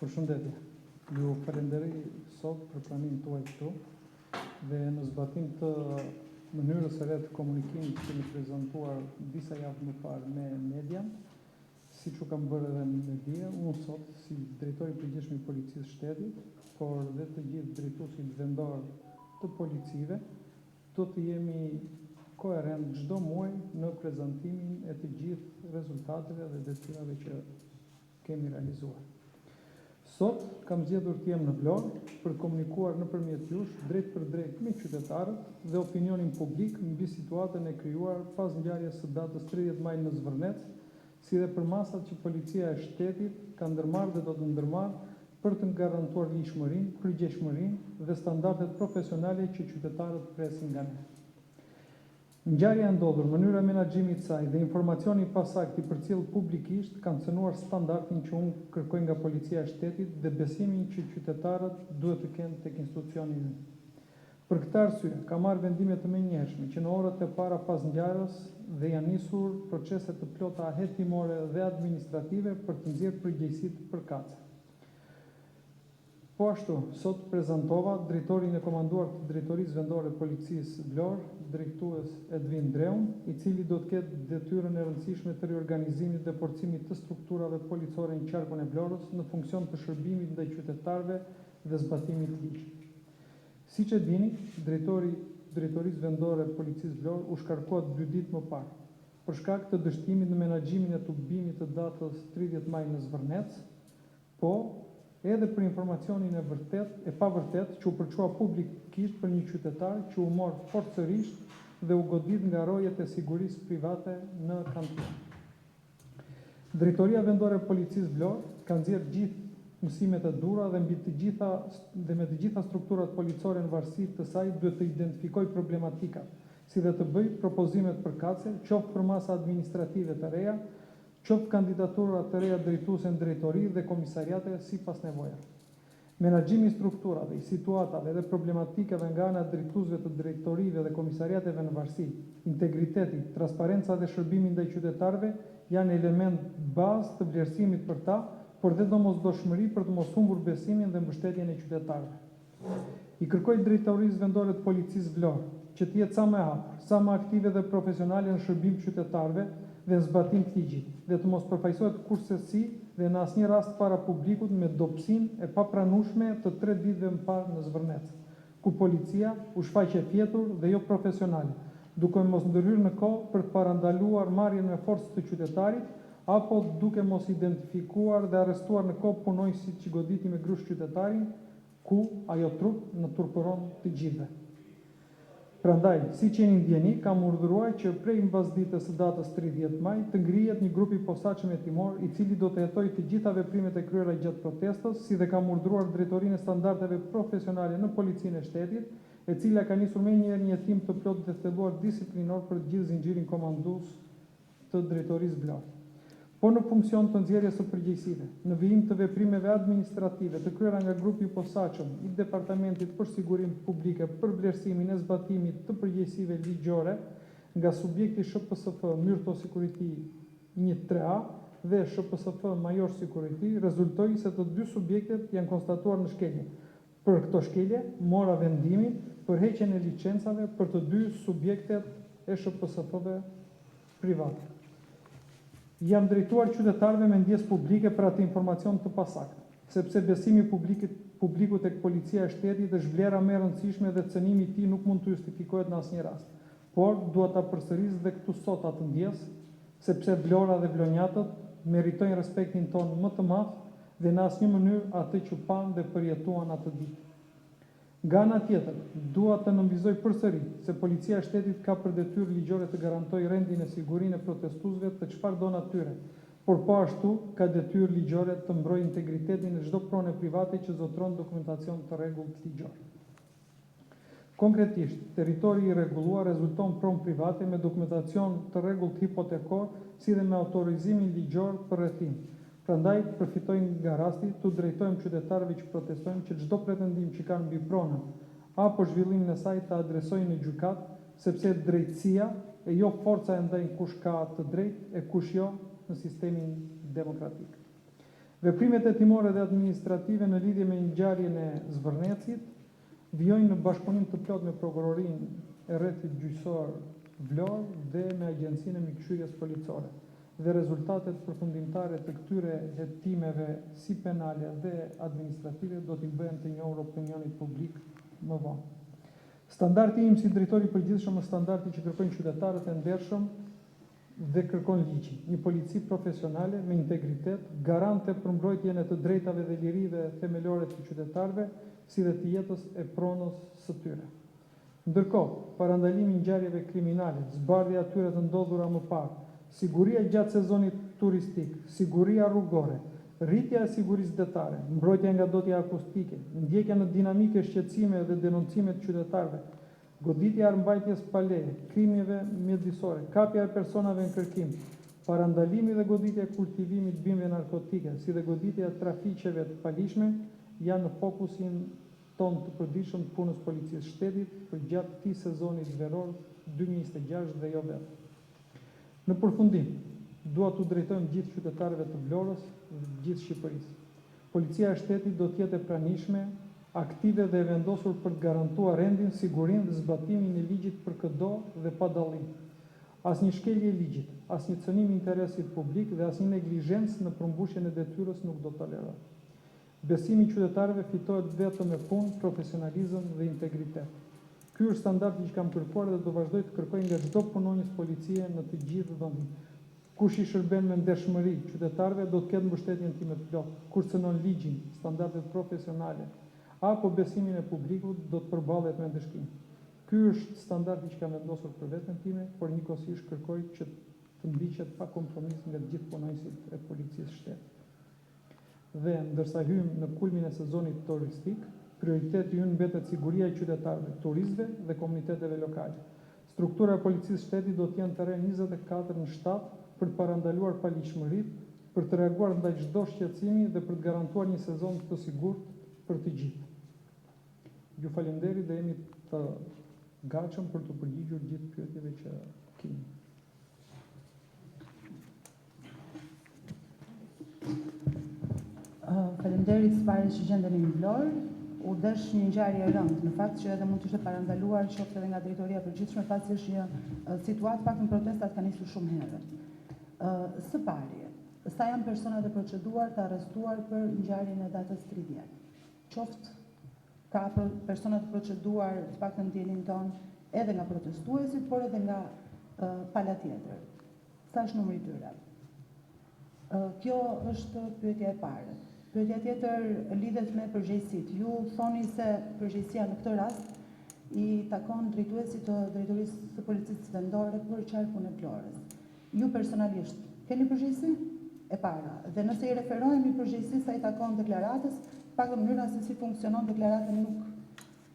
Përshëndetje. Ju falenderoj sot për pranimin tuaj këtu dhe në zbatim të mënyrës së re të komunikimit që kemi prezantuar disa javë më parë me media, siç u kam bërë edhe në media, unë sot si drejtori i përgjithshëm i Policisë së Shtetit, por dhe të gjithë drejtuesit vendor të policive, do të jemi koherent çdo muaj në prezantimin e të gjithë rezultateve dhe detyrave që kemi realizuar. Sot kam zgjedhur të jem në Vlorë për të komunikuar nëpërmjet jush drejt për drejt me qytetarët dhe opinionin publik mbi situatën e krijuar pas ngjarjes së datës 30 maj në Zvërnec, si dhe për masat që Policia e Shtetit ka ndërmarrë dhe do të ndërmarrë për të garantuar lishmërinë, kryqëzshmërinë dhe standardet profesionale që qytetarët presin nga ne. Ngjarja e ndodhur, mënyra e menaxhimit të saj dhe informacioni i pasaktë i përcjellë publikisht kanë cënuar standardin që unë kërkoj nga Policia e Shtetit dhe besimin që qytetarët duhet të kenë tek institucioni ynë. Për këtë arsye, kam marrë vendime të menjëhershme që në orët e para pas ngjarjes dhe janë nisur procese të plota hetimore dhe administrative për të nxjerrë përgjegjësitë përkatëse. Po ashtu, sot prezantova drejtorin e komanduar të Drejtorisë Vendore Policisë Vlorë, drejtues Edvin Dreun, i cili do të ketë detyrën e rëndësishme të riorganizimit dhe forcimit të strukturave policore në qarkun e Vlorës në funksion të shërbimit ndaj qytetarëve dhe zbatimit të ligjit. Siç e dini, drejtori i Drejtorisë Vendore Policisë Vlorë u shkarkohet 2 ditë më parë për shkak të dështimit në menaxhimin e tubimit të datës 30 maj në Zvërnec, po edhe për informacionin e pavërtet që u përçua publikisht për një qytetar që u mor forcërisht dhe u godit nga rojet e sigurisë private në kantinë. Drejtoria Vendore e Policisë Vlorë ka nxjerrë gjithë mësimet e dhura dhe me të gjitha strukturat policore në varësi të saj duhet të identifikoj problematikat, si dhe të bëj propozimet përkatëse, qoftë për masa administrative të reja, qoftë kandidatura të reja drejtuese në drejtori dhe komisariate sipas nevojave. Menaxhimi i strukturave, i situatave dhe problematikave nga ana e drejtuesve të drejtorive dhe komisariateve në varësi, integriteti, transparenca dhe shërbimi ndaj qytetarëve janë element bazë të vlerësimit për ta, por dhe domosdoshmëri për të mos humbur besimin dhe mbështetjen e qytetarëve. I kërkoj Drejtorisë Vendore të Policisë Vlorë që të jetë sa më e hapur, sa më aktive dhe profesionale në shërbim qytetarëve dhe në zbatim të ligjit, dhe të mos përfaqësohet kurrësi dhe në asnjë rast para publikut me dobësinë e papranueshme të 3 ditëve më parë në Zvërnec, ku policia u shfaqe fjetur dhe jo profesionale, duke mos ndërhyrë në kohë për të parandaluar marrjen me forcë të qytetarit, apo duke mos identifikuar dhe arrestuar në kohë punonjësit që goditi me grush qytetarin, ku ajo trup në turpëron të gjithëve. Prandaj, siç jeni ndjeni, kam urdhëruar që prej mbasdites së datës 30 maj të ngrihet një grup i posaçëm hetimor i cili do të hetojë të gjitha veprimet e kryera gjatë protestës, si dhe kam urdhëruar Drejtorinë e Standardeve Profesionale në Policinë e Shtetit, e cila ka nisur menjëherë një hetim të plotë dhe thelluar disiplinor për të gjithë zinxhirin komandues të Drejtorisë Vlorë. Po në funksion të nxjerrjes së përgjegjësive, në vijim të veprimeve administrative të kryera nga grupi i posaçëm i Departamentit për Sigurinë Publike për vlerësimin e zbatimit të përgjegjësive ligjore nga subjekti SHPSF Myrto Security 1-3A dhe SHPSF Major Security, rezultoi se të 2 subjektet janë konstatuar në shkelje. Për këto shkelje, mora vendimin për heqjen e licencave për të 2 subjektet e SHPSF-ve private. Jam drejtuar qytetarëve me ndjesë publike për atë informacion të pasaktë, sepse besimi publiku tek Policia e Shtetit është vlera më e rëndësishme dhe cënimi i tij nuk mund të justifikohet në asnjë rast. Por dua ta përsëris dhe këtu sot atë ndjes, sepse Vlora dhe vlonjatët meritojnë respektin tonë më të madh dhe në asnjë mënyrë atë që pan dhe përjetuan atë ditë. Nga ana tjetër, dua të nënvizoj përsëri se Policia e Shtetit ka për detyrë ligjore të garantojë rendin e sigurinë e protestuesve të çfarëdo natyre, por po ashtu ka detyrë ligjore të mbrojë integritetin e çdo prone private që zotëron dokumentacion të rregullt ligjor. Konkretisht, territori I rregulluar rezulton pronë private me dokumentacion të rregullt hipotekor, si dhe me autorizimin ligjor për rrethim. Prandaj, përfitojnë nga rasti të drejtojmë qytetarëve që protestojnë që çdo pretendim që kanë mbi pronën apo zhvillimin e saj të adresojnë në gjykat, sepse drejtësia e jo forca e ndajnë kush ka të drejtë e kush jo në sistemin demokratik. Veprimet hetimore dhe administrative në lidhje me ngjarjen e Zvërnecit vijojnë në bashkëpunim të plot me prokurorinë e rrethit gjyqësor Vlorë dhe me Agjencinë e Mbikëqyrjes Policore. Dhe rezultatet përfundimtare të këtyre hetimeve si penale dhe administrative do t'i bëhen të njohur opinionit publik më vonë. Standardi im si drejtori I përgjithshëm është standardi që kërkojnë qytetarët e ndershëm dhe kërkon ligji, një polici profesionale me integritet, garante për mbrojtjen e të drejtave dhe lirive themelore të qytetarëve, si dhe të jetës e pronës së tyre. Ndërkohë, parandalimi I ngjarjeve kriminale, zbardhja e tyre të ndodhura më parë, siguria gjatë sezonit turistik, siguria rrugore, rritja e sigurisë detare, mbrojtja nga dotja akustike, ndjekja në dinamike shqetësime dhe denoncime të qytetarëve, goditja armbajtjes pa leje, krimjeve mjedisore, kapja e personave në kërkim, parandalimi dhe goditja e kultivimit bimëve narkotike, si dhe goditja e trafiqeve të palishme, janë në fokusin tonë të përditshëm të punës policisë shtetit për gjatë këtij sezoni veror 2026 dhe jo vetëm. Në përfundim, dua t'u drejtojmë gjithë qytetarëve të Vlorës dhe gjithë Shqipërisë. Policia e shtetit do të jetë e pranishme, aktive dhe e vendosur për të garantuar rendin, sigurinë dhe zbatimin e ligjit për çdo dhe pa dallim. Asnjë shkelje e ligjit, asnjë cënim I interesit publik dhe asnjë neglizhencë në përmbushjen e detyrës nuk do tolerohet. Besimi I qytetarëve fitohet vetëm me punë, profesionalizëm dhe integritet. Ky është standardi që kam kërkuar dhe do vazhdoj të kërkoj nga çdo punonjës policie në të gjithë vendin. Kush I shërben me ndershmëri qytetarëve do të ketë mbështetjen time të plotë. Kush cënon ligjin, standardet profesionale apo besimin e publikut do të përballet me ndëshkim. Ky është standardi që kam vendosur për veten time, por njëkohësisht kërkoj që të ndiqet pa kompromis nga të gjithë punonjësit e policisë shtetit. Dhe ndërsa hymë në kulmin e sezonit turistik, prioriteti ynë mbetet siguria e qytetarëve, turistëve dhe komuniteteve lokale. Struktura e policisë shtetit do të jenë terren 24 në 7 për të parandaluar paligjshmëritë, për të reaguar ndaj çdo shqetësimi dhe për të garantuar një sezon të sigurt për të gjithë. Ju falenderoj dhe jemi të gatshëm për të përgjigjur gjithë pyetjeve që keni. Faleminderit së pari që gjendeni në Vlorë. U desh një ngjarje e rëndë, në fakt që edhe mund të ishte parandaluar qoftë edhe nga drejtoria e përgjithshme, pasi është një situatë paktën protestat kanë nisur shumë herët. Së pari, sa janë personat e proceduar të arrestuar për ngjarjen e datës 30. Qoftë ka personat të proceduar të paktën dielin ton edhe nga protestuesit, por edhe nga pala tjetër. Sa është numri I tyre? Kjo është pyetja e parë. Pyetja tjetër lidhet me përgjegjësitë. Ju thoni se përgjegjësia në këtë rast I takon drejtuesit të drejtorisë së policisë vendore për qarkun e Vlorës. Ju personalisht keni përgjegjësi? E para. Dhe nëse I referohemi përgjegjësisë sa I takon deklaratës, pak në mënyra se si funksionon deklarata nuk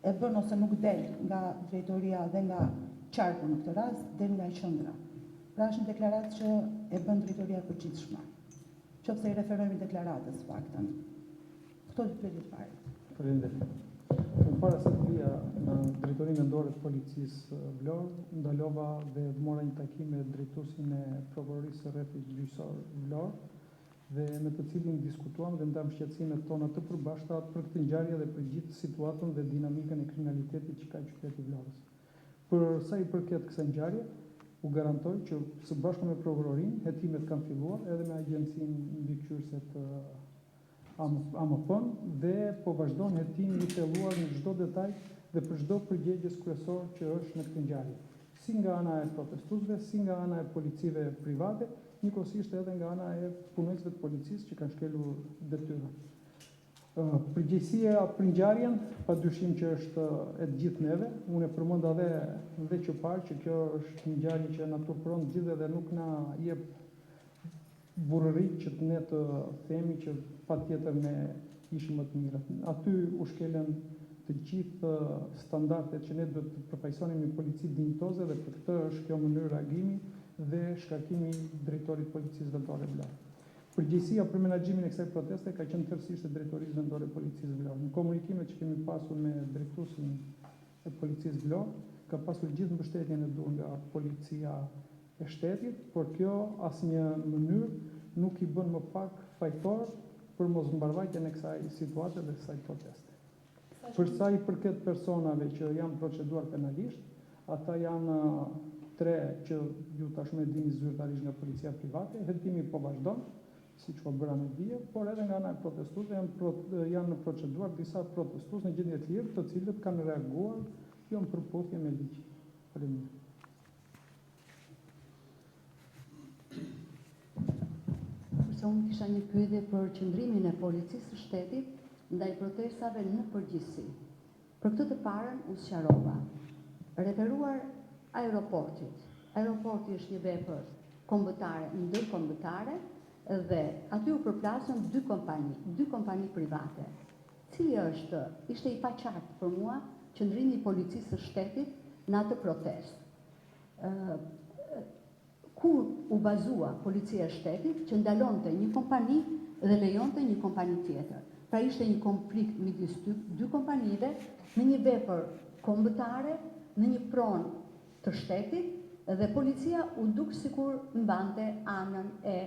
e bën ose nuk del nga drejtoria dhe nga qarku në këtë rast, del nga qendra. Pra është një deklaratë që e bën drejtoria e përgjithshme. Qoftë se I referohemi deklaratës faktën. Këto dy pyetje të para. Faleminderit. Para se të vija në drejtorinë vendore të policisë Vlorë, ndalova dhe mora një takim me drejtuesin e prokurorisë së rrethit gjyqësor Vlorë dhe me të cilin diskutuam dhe ndam shqetësimet tona të përbashkëta për këtë ngjarje dhe për gjithë situatën dhe dinamikën e kriminalitetit që ka qyteti Vlorës. Për sa I përket kësaj ngjarje, u garantoj që së bashku me prokurorinë hetimet kanë filluar edhe me Agjencinë Mbikëqyrëse të AMP-n dhe po vazhdon hetimi I thelluar në çdo detaj dhe për çdo përgjegjës kryesor që është në këtë ngjarje, si nga ana e protestuesve, si nga ana e policive private, njëkohësisht edhe nga ana e punonjësve të policisë që kanë shkelur detyrën. Përgjegjësia për ngjarjen, padyshim që është e të gjithë neve. Unë e përmenda dhe që parë që kjo është një ngjarje që na turpëron të gjithë dhe nuk na jep burrëri që ne të themi që patjetër ne ishim më të mirë. Aty u shkelen të të gjithë standardet që ne duhet të përfaqësonim një polici dinjitoze dhe për këtë është kjo mënyrë reagimi dhe shkarkimi i drejtorit policisë vendore Vlorë. Përgjegjësia për menaxhimin e kësaj proteste ka qenë tërësisht e drejtorisë vendore policisë Vlorë. Në komunikimet që kemi pasur me drejtuesin e policisë Vlorë, ka pasur gjithë mbështetjen e duhur nga policia e shtetit, por kjo asnjë mënyrë nuk i bën më pak fajtor për mos mbarvajtjen e kësaj situate dhe kësaj proteste. Për sa i përket personave që janë proceduar penalisht, ata janë 3 që ju tashmë dini zyrtarisht nga policia private, hetimimi po vazhdon, siç po bëra në dije, por edhe nga ana e protestuesve janë në proceduar disa protestues në gjendje të lirë, të cilët kanë reaguar jo në përputhje me ligj. Faleminderit. Kurse unë kisha një pyetje për qëndrimin e policisë së shtetit ndaj protestave në përgjithësi. Për këtë të parën u sqarova. Referuar aeroportit. Aeroporti është një vepër kombëtare, ndërkombëtare dhe aty u përplasën dy kompani private. Cili ishte i paqartë për mua qëndrimi i policisë së shtetit në atë protestë. Kur u bazua policia e shtetit që ndalonte një kompani dhe lejonte një kompani tjetër. Pra ishte një konflikt midis dy kompanive në një vepër kombëtare, në një pronë të shtetit dhe policia u duk sikur mbante anën e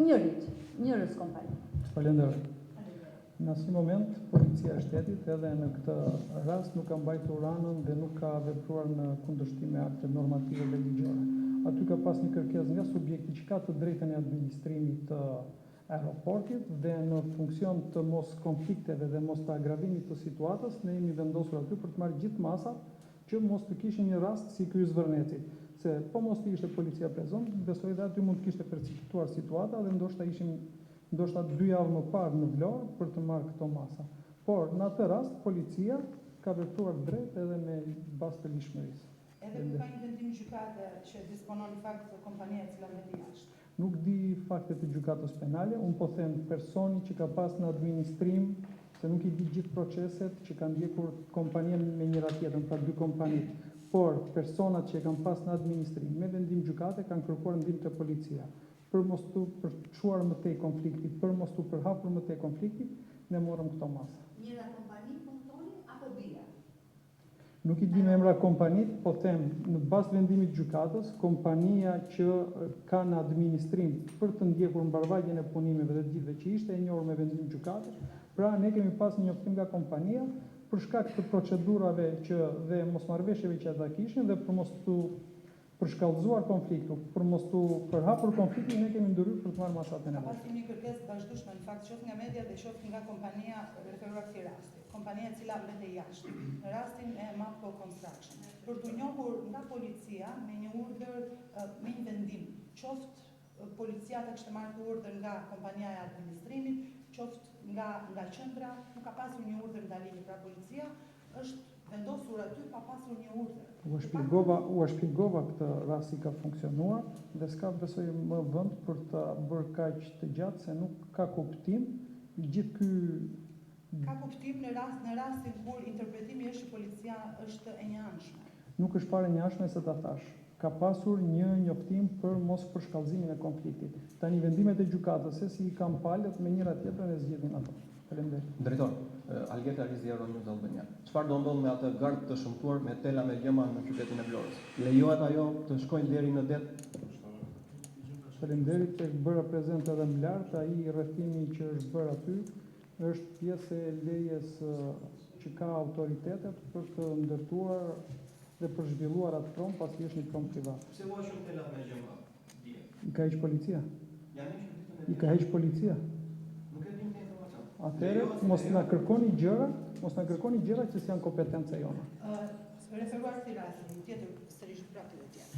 njërës kompani. Falenderoj. Në asnjë moment policia e shtetit edhe në këtë rast nuk ka mbajtur anën dhe nuk ka vepruar në kundërshtim me akte normative dhe ligjore. Aty ka pas një kërkesë nga subjekti që ka të drejtën e administrimit të aeroportit dhe në funksion të mos konflikteve dhe mos të agravimit të situatës, ne jemi vendosur aty për të marrë gjithë masat që mos të kishin një rast si ky i Zvërnecit. Se po mos të ishte policia prezent, besoj dhe aty mund të kishte precipituar situata dhe ndoshta 2 javë më parë në Vlorë për të marrë këto masa. Por në atë rast policia ka vepruar drejt edhe me bazë të lishmërisë. Edhe ku ka një vendim gjykate që disponon fakt kompania e cila mbeti jashtë. Nuk di faktet e gjykatës penale, unë po them personi që ka pas në administrim, se nuk i di gjithë proceset që kanë ndjekur kompania me njëra tjetrën, pra 2 kompanit, por personat që kanë pas në administrim me vendim gjykate kanë kërkuar ndihmë te policia. Për mos të përçuar më tej konfliktit, për mos të përhapur më tej konfliktit, ne morëm këto masa. Njëra kompani punëtoni apo bia? Nuk i di me emra kompanit, po them në bazë vendimit gjykatës, kompania që ka në administrim për të ndjekur mbarvajtjen e punimeve dhe ditëve që ishte e njohur me vendim gjykatës, pra ne kemi pas një njoftim nga kompania për shkak të procedurave dhe mosmarrëveshjeve që ata kishin dhe për mos të përshkallëzuar konfliktu, për mos të përhapur konfliktin, ne kemi ndërhyrë për të marrë masat e Ka nevojshme. pasur një kërkesë vazhdueshme në fakt qoftë nga media dhe qoftë nga kompania referuar këtij rasti. Kompania e cila mbetej jashtë. Në rastin e Mapco Construction. Për të njohur nga policia me një urdhër, me një vendim, qoftë policia ta kishte marrë urdhër nga kompania e administrimit, qoftë nga qendra, nuk ka pasur një urdhër ndalimi, pra policia është vendosur aty pa pasur një urdhër. U shpjegova këtë rast si ka funksionuar dhe s'ka besoj më vend për të bërë kaq të gjatë se nuk ka kuptim gjithë ky. Ka kuptim në rastin kur interpretimi është që policia është e njëanshme. Nuk është fare njëanshme se ta thash. Ka pasur një njoftim për mos përshkallëzimin e konfliktit. Tani vendimet e gjykatës se si i kanë palët me njëra tjetrën e zgjedhin ato. Faleminderit. Drejtor, Algeta Rizia Euronews Albania. Çfarë do ndodh me atë gardë të shëmtuar me tela me gjema në qytetin e Vlorës? Lejohet ajo të shkojnë deri në det? Faleminderit që bëra prezent edhe më lart, ai rrethimi që është bërë aty është pjesë e lejes që ka autoritetet për të ndërtuar dhe për zhvilluar atë prom pasi është një prom privat. Pse u shumë tela me gjema? I ka heq policia? Janë një ditën I ka heq policia? Nuk e dim të informacion. Atëherë mos na kërkoni gjëra që s'janë kompetenca jona. Referuar këtij rasti, një tjetër sërish prapë të tjerë.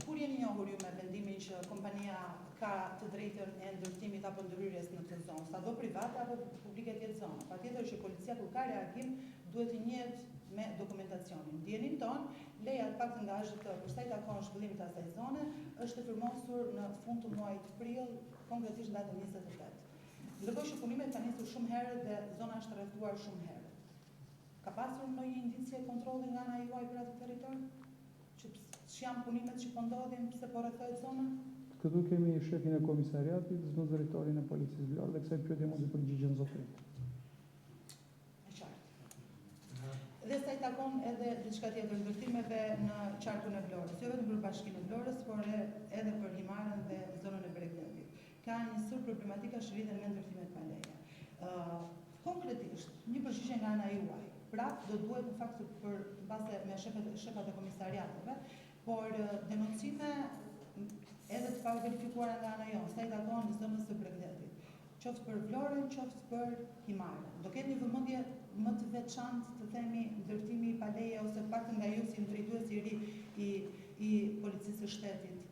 Kur jeni njohur ju me vendimin që kompania ka të drejtën e ndërtimit apo ndërhyrjes në këtë zonë, sado private apo publike të jetë zonë? Patjetër që policia kur ka reagim duhet të njihet me dokumentacionin. Ndjenin ton, leja të paktën nga është për sa i takon zhvillimit të asaj zone, është firmosur në fund të muajit prill, konkretisht datën 28. Ndërkohë që punimet kanë nisur shumë herët dhe zona është rrethuar shumë herët. Ka pasur ndonjë indicje kontrolli nga ana juaj për atë territor? Që janë punimet që po ndodhin pse po rrethohet zona? Këtu kemi shefin e komisariatit, zëvendësitorin e policisë Vlorë dhe kësaj pyetje mund të përgjigjen zotërit. E qartë. Dhe sa i takon edhe diçka tjetër, ndërtimeve në qarkun e Vlorës, jo vetëm për bashkinë e Vlorës, por edhe për Himarën dhe zonën e Bregdetit. Ka njësur problematika që lidhen me ndërtimet paleje. Konkretisht, një përgjigje nga ana juaj. Prap do duhet në fakt për base me shefat e komisariateve, por denoncime edhe të pa verifikuara nga ana jonë, sa i takon zonës së Bregdetit, qoftë për Vlorën, qoftë për Himarën. Do ketë një vëmendje më të veçantë të themi ndërtimi i paleje ose pak nga ju si drejtues i ri i policisë së shtetit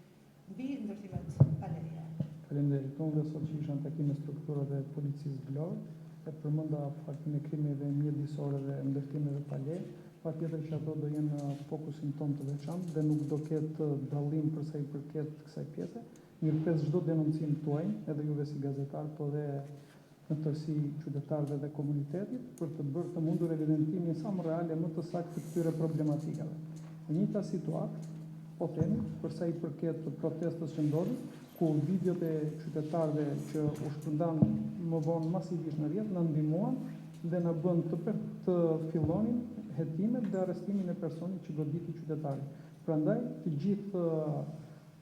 mbi ndërtimet paleje. Faleminderit. Unë dhe sot që isha në takim me strukturat e policisë Vlorë, e përmenda faktin e krimeve mjedisore dhe ndërtimeve paleje, patjetër që ato do jenë fokusin ton të veçantë dhe nuk do ketë dallim për sa i përket kësaj pjese. Mirëpres çdo denoncim tuaj, edhe juve si gazetar, po dhe në tërësi qytetarëve dhe komunitetit, për të bërë të mundur evidentimin sa më reale më të saktë të këtyre problematikave. Në njëjta situatë, po themi, për sa i përket protestës që ndodhin, ku videot e qytetarëve që u shpërndan më vonë masivisht në rrjet na ndihmuan dhe na bën të fillonin hetimet dhe arrestimin e personit që goditi qytetarit. Prandaj, të gjithë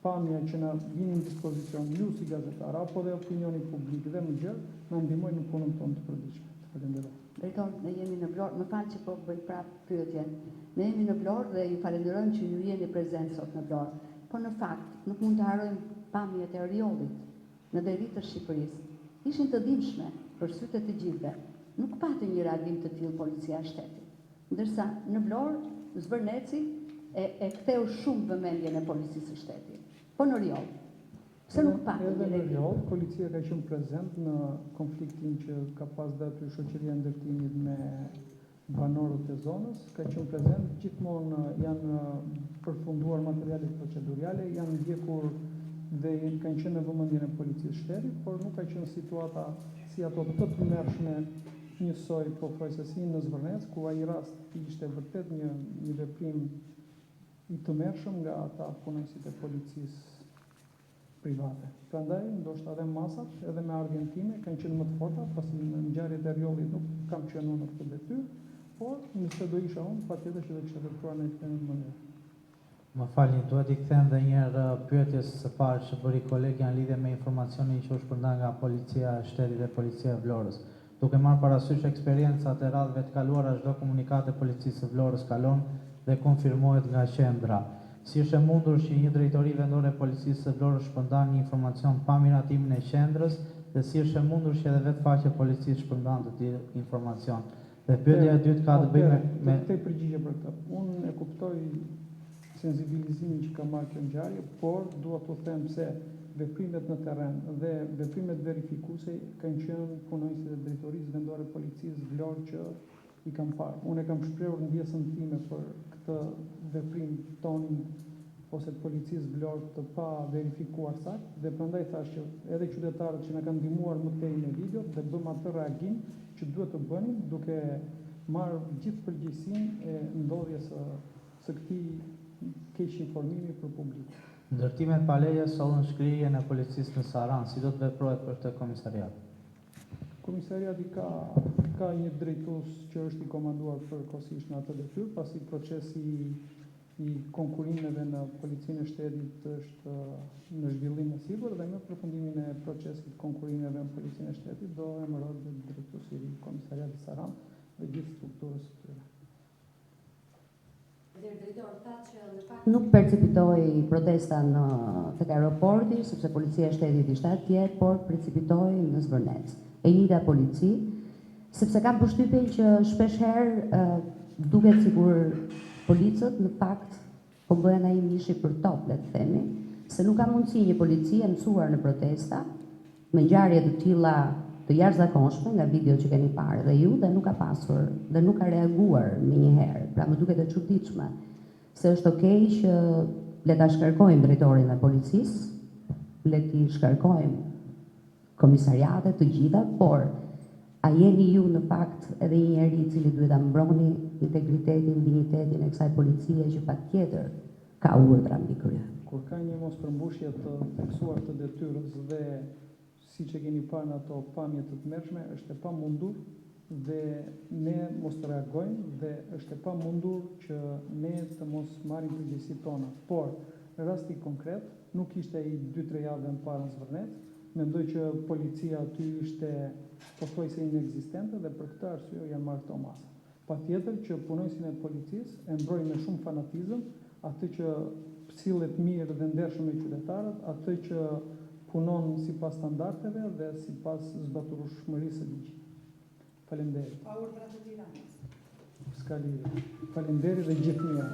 pamja që na vinin në dispozicion ju si gazetar apo dhe opinioni publik dhe më gjerë, na ndihmojnë në punën tonë të përditshme. Falenderoj. Drejtor, ne jemi në Vlorë, më falë që po bëj prapë pyetjen. Ne jemi në Vlorë dhe ju falenderojmë që ju jeni prezent sot në Vlorë. Por në fakt, nuk mund të harrojmë pamjet e Oriollit në deri të Shqipërisë. Ishin të dimshme për sytë të gjithëve. Nuk pati një reagim të tillë policia e shtetit. Ndërsa në Vlorë, Zvërneci e ktheu shumë vëmendjen e policisë së shtetit. Po në Oriol, pse nuk pati një reagim? Edhe në Oriol, policia ka qenë prezent në konfliktin që ka pas dhe aty shoqëria e ndërtimit me banorët e zonës, ka qenë prezent, gjithmonë janë përfunduar materialet procedurale, janë ndjekur dhe kanë qenë në vëmendjen e policisë shtetit, por nuk ka qenë situata si ato të tmerrshme njësoj pothuajse si në Zvërnec, ku ai rast ishte vërtet një veprim i tmerrshëm nga ata punonësit e policisë private. Prandaj, ndoshta edhe masat, edhe me ardhjen time, kanë qenë më të forta, pasi në ngjarjet e Oriollit nuk kam qenë në këtë detyrë, por nëse do isha unë, patjetër që do kisha vepruar në këtë mënyrë. Më falni, duhet i kthem edhe një herë pyetjes së parë që bëri kolegja në lidhje me informacionin që u shpërndan nga Policia e Shtetit dhe Policia e Vlorës. Duke marrë parasysh eksperiencat e radhëve të kaluara, çdo komunikat e Policisë së Vlorës kalon dhe konfirmohet nga qendra. Si është e mundur që një drejtori vendore e Policisë së Vlorës shpërndan një informacion pa miratimin e qendrës dhe si është e mundur që edhe vetë faqja e policisë shpërndan të tillë informacion. Dhe pyetja e dytë ka të bëjë me Të përgjigje për këtë. Unë e kuptoj sensibilizimin që ka marrë kjo ngjarje, por dua të them se veprimet në terren dhe veprimet verifikuese kanë qenë punonjësit e drejtorisë vendore policisë Vlorë që i kam parë. Unë e kam shprehur ndjesën time për këtë veprim tonin ose të policisë Vlorë të pa verifikuar saktë dhe prandaj thash që edhe qytetarët që na kanë ndihmuar më tej në video dhe bëm atë reagim që duhet të bënim duke marrë gjithë përgjegjësinë e ndodhjes së këtij keq informimi për publik. ndërtimet paleje sollën shkrirjen e policisë në Saran, si do të veprohet për këtë komisariat? Komisariati ka një drejtues që është i komanduar përkohësisht në atë detyrë, pasi procesi i konkurimeve në policinë e shtetit është në zhvillim të sigurt dhe me përfundimin e procesit konkurimeve në policinë e shtetit do emërohet drejtuesi i komisariatit Saran dhe gjithë strukturës së tyre. Nuk percepitoi protesta tek aeroporti, sepse policia e shtetit ishte atje, por percepitoi në Zvërnec. E njëjta polici, sepse kam përshtypjen që shpesh herë duket sikur policët në fakt po bëhen ai mishi për top, le të themi, se nuk ka mundësi një polici e mësuar në protesta me ngjarje të tilla të jashtëzakonshme nga video që keni parë dhe ju dhe nuk ka pasur dhe nuk ka reaguar menjëherë. Pra më duket e çuditshme se është okej që le ta shkarkojmë drejtorin e policisë, le t'i shkarkojmë komisariatet të gjitha, por A jeni ju në fakt edhe një njeri i cili duhet ta mbroni integritetin, dinjitetin e kësaj policie që patjetër ka urdhra mbi krye? Kur ka një mos përmbushje të theksuar të detyrës dhe siç e keni parë në ato pamje të tmerrshme, është e pamundur dhe ne mos të reagojmë dhe është e pamundur që ne të mos marrim përgjegjësitë tona. Por në rasti konkret nuk ishte ai 2-3 javë më parë në Zvërnet, mendoj që policia aty ishte pothuajse inekzistente dhe për këtë arsye janë marrë këto masa. Patjetër që punojësin e policisë e mbrojnë me shumë fanatizëm atë që sillet mirë dhe ndershëm me qytetarët, atë që punon sipas standardeve dhe sipas zbatueshmërisë së ligjit. Faleminderit. Pa urdhra të Tiranës. S'ka lidhje. Faleminderit dhe gjithë mirë.